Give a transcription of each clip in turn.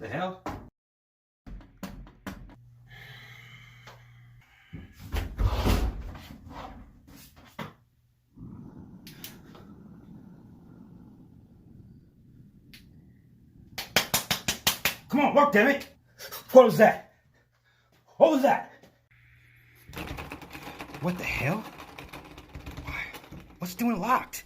The hell? Come on, work, damn it! What was that? What was that? What the hell? Why? What's it doing locked?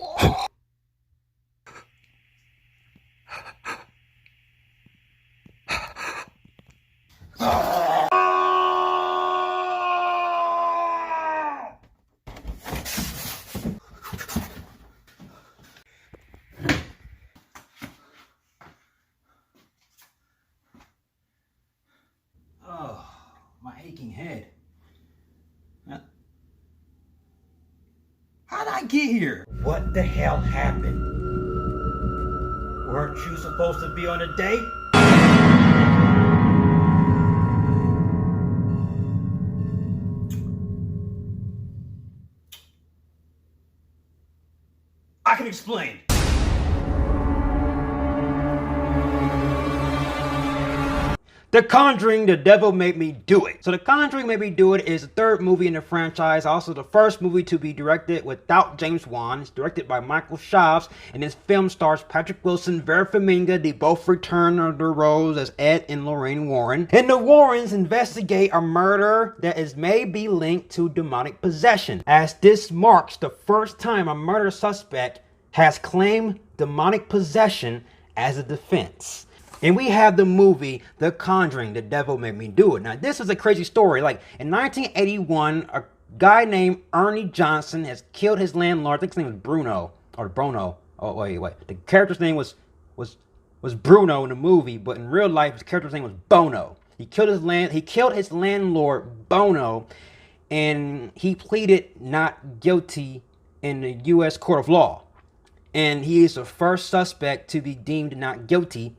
Oh, my aching head. How'd I get here? What the hell happened? Weren't you supposed to be on a date? I can explain. The Conjuring, The Devil Made Me Do It. So The Conjuring Made Me Do It is the third movie in the franchise, also the first movie to be directed without James Wan. It's directed by Michael Chaves, and this film stars Patrick Wilson, Vera Farmiga. They both return on their roles as Ed and Lorraine Warren. And the Warrens investigate a murder that is maybe linked to demonic possession, as this marks the first time a murder suspect has claimed demonic possession as a defense. And we have the movie, The Conjuring, The Devil Made Me Do It. Now, this is a crazy story. Like, in 1981, a guy named Ernie Johnson has killed his landlord. I think his name was Bruno, or Bruno. Oh, wait. The character's name was Bruno in the movie, but in real life, his character's name was Bono. He killed his landlord, Bono, and he pleaded not guilty in the U.S. court of law. And he is the first suspect to be deemed not guilty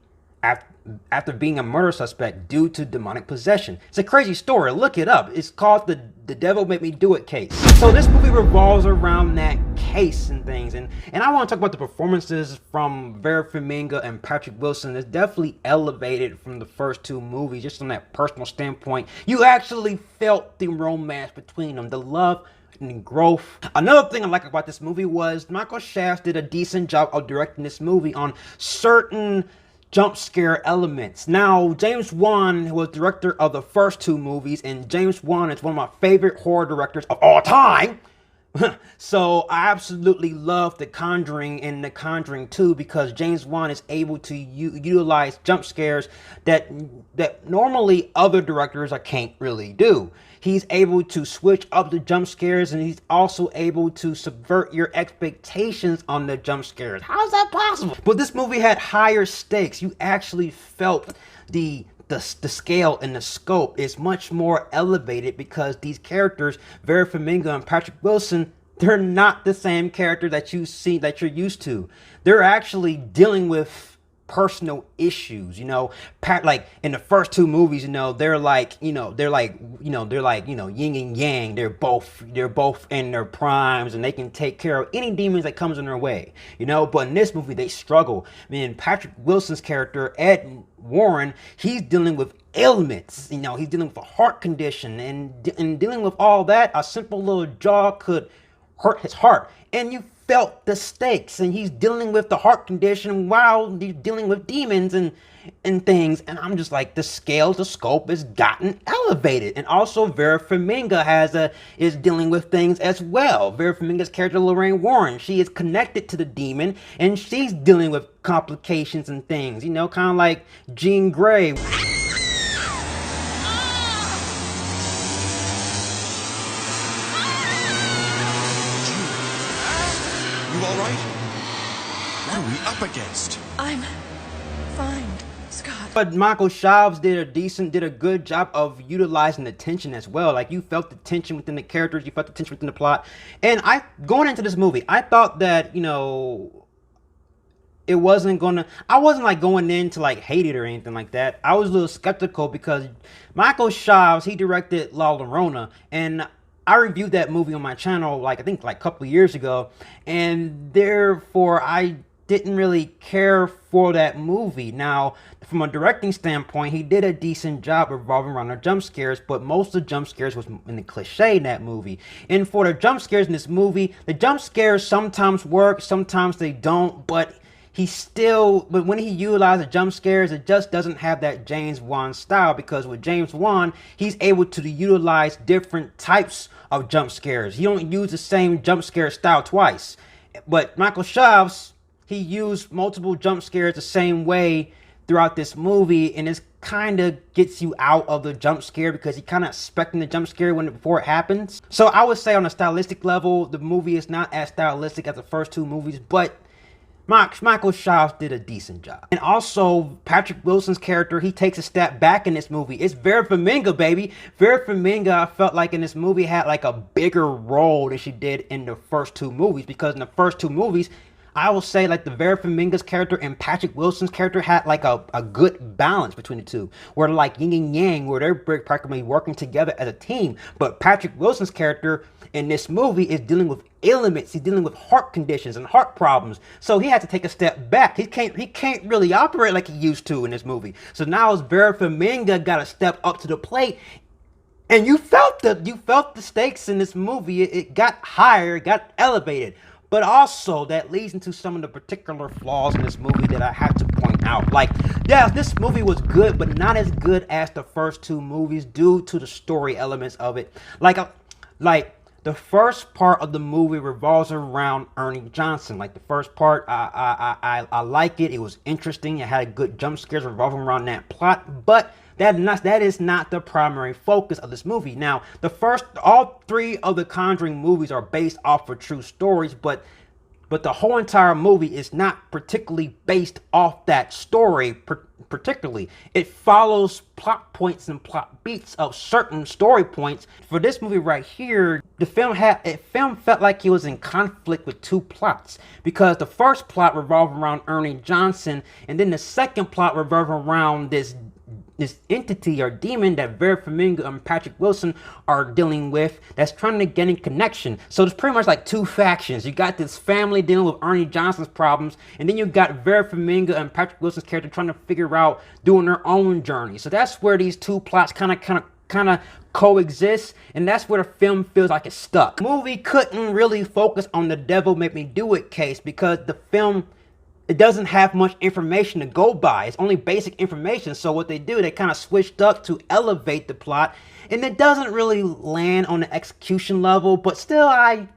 after being a murder suspect due to demonic possession. It's a crazy story. Look it up. It's called the Devil Made Me Do It case. So this movie revolves around that case and things. And I want to talk about the performances from Vera Farmiga and Patrick Wilson. It's definitely elevated from the first two movies, just from that personal standpoint. You actually felt the romance between them, the love and growth. Another thing I like about this movie was Michael Chaves did a decent job of directing this movie on certain jump scare elements. Now, James Wan was director of the first two movies, and James Wan is one of my favorite horror directors of all time. So I absolutely love The Conjuring and The Conjuring 2 because James Wan is able to utilize jump scares that normally other directors can't really do. He's able to switch up the jump scares, and he's also able to subvert your expectations on the jump scares. How's that possible? But this movie had higher stakes. You actually felt the scale and the scope is much more elevated because these characters, Vera Farmiga and Patrick Wilson, they're not the same character that you're used to. They're actually dealing with personal issues, like in the first two movies, they're like yin and yang. They're both in their primes, and they can take care of any demons that comes in their way, but in this movie they struggle. I mean, Patrick Wilson's character, Ed Warren, he's dealing with ailments, he's dealing with a heart condition, and dealing with all that, a simple little jaw could hurt his heart, and you felt the stakes, and he's dealing with the heart condition while he's dealing with demons and things, and I'm just like, the scope has gotten elevated. And also Vera Farmiga is dealing with things as well. Vera Farmiga's character, Lorraine Warren, she is connected to the demon, and she's dealing with complications and things, kind of like Jean Grey. You all right? What are we up against? I'm fine, Scott. But Michael Chaves did a good job of utilizing the tension as well. Like, you felt the tension within the characters, you felt the tension within the plot. And going into this movie, I thought that, I wasn't like going in to like hate it or anything like that. I was a little skeptical because Michael Chaves, he directed La Llorona, and I reviewed that movie on my channel, I think a couple of years ago, and therefore I didn't really care for that movie. Now, from a directing standpoint, he did a decent job revolving around the jump scares, but most of the jump scares was in the cliche in that movie. And for the jump scares in this movie, the jump scares sometimes work, sometimes they don't, but when he utilizes jump scares, it just doesn't have that James Wan style, because with James Wan, he's able to utilize different types of jump scares. He don't use the same jump scare style twice. But Michael Shavs, he used multiple jump scares the same way throughout this movie, and it kind of gets you out of the jump scare because you're kind of expecting the jump scare before it happens. So I would say on a stylistic level, the movie is not as stylistic as the first two movies, but Michael Shavs did a decent job. And also, Patrick Wilson's character, he takes a step back in this movie. It's Vera Farmiga, baby. Vera Farmiga, I felt like in this movie had like a bigger role than she did in the first two movies, because in the first two movies, I will say like the Vera Farmiga's character and Patrick Wilson's character had like a good balance between the two, where like yin and yang, where they're practically working together as a team. But Patrick Wilson's character in this movie is dealing with ailments. He's dealing with heart conditions and heart problems, so he had to take a step back. He can't really operate like he used to in this movie. So now Vera Farmiga got to step up to the plate. And you felt the stakes in this movie. It got higher, it got elevated. But also, that leads into some of the particular flaws in this movie that I have to point out. Like, yeah, this movie was good, but not as good as the first two movies due to the story elements of it. Like the first part of the movie revolves around Ernie Johnson. Like the first part, I like it. It was interesting. It had good jump scares revolving around that plot, but that is not the primary focus of this movie. Now, all three of the Conjuring movies are based off of true stories, but the whole entire movie is not particularly based off that story. Particularly, it follows plot points and plot beats of certain story points. For this movie right here, the film felt like it was in conflict with two plots, because the first plot revolved around Ernie Johnson, and then the second plot revolved around this entity or demon that Vera Farmiga and Patrick Wilson are dealing with, that's trying to get in connection. So there's pretty much like two factions. You got this family dealing with Ernie Johnson's problems, and then you got Vera Farmiga and Patrick Wilson's character trying to figure out doing their own journey. So that's where these two plots kind of coexist, and that's where the film feels like it's stuck. The movie couldn't really focus on the devil made me do it case, because the film, it doesn't have much information to go by. It's only basic information. So what they do, they kind of switched up to elevate the plot, and it doesn't really land on the execution level, but still I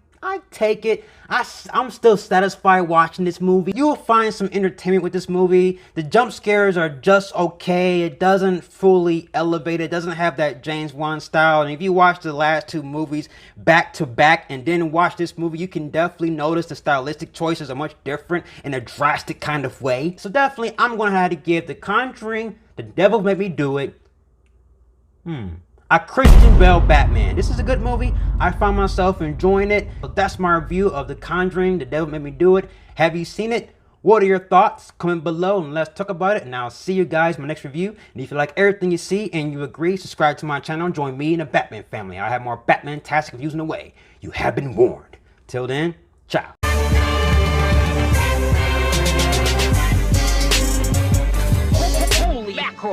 take it. I'm still satisfied watching this movie. You will find some entertainment with this movie. The jump scares are just okay. It doesn't fully elevate. It doesn't have that James Wan style. And if you watch the last two movies back to back and then watch this movie, you can definitely notice the stylistic choices are much different in a drastic kind of way. So definitely, I'm going to have to give The Conjuring, The Devil Made Me Do It, a Christian Bale Batman. This is a good movie. I found myself enjoying it. So that's my review of The Conjuring, The Devil Made Me Do It. Have you seen it? What are your thoughts? Comment below and let's talk about it. And I'll see you guys in my next review. And if you like everything you see and you agree, subscribe to my channel and join me in the Batman family. I have more Batman-tastic reviews in the way. You have been warned. Till then, ciao. Holy mackerel.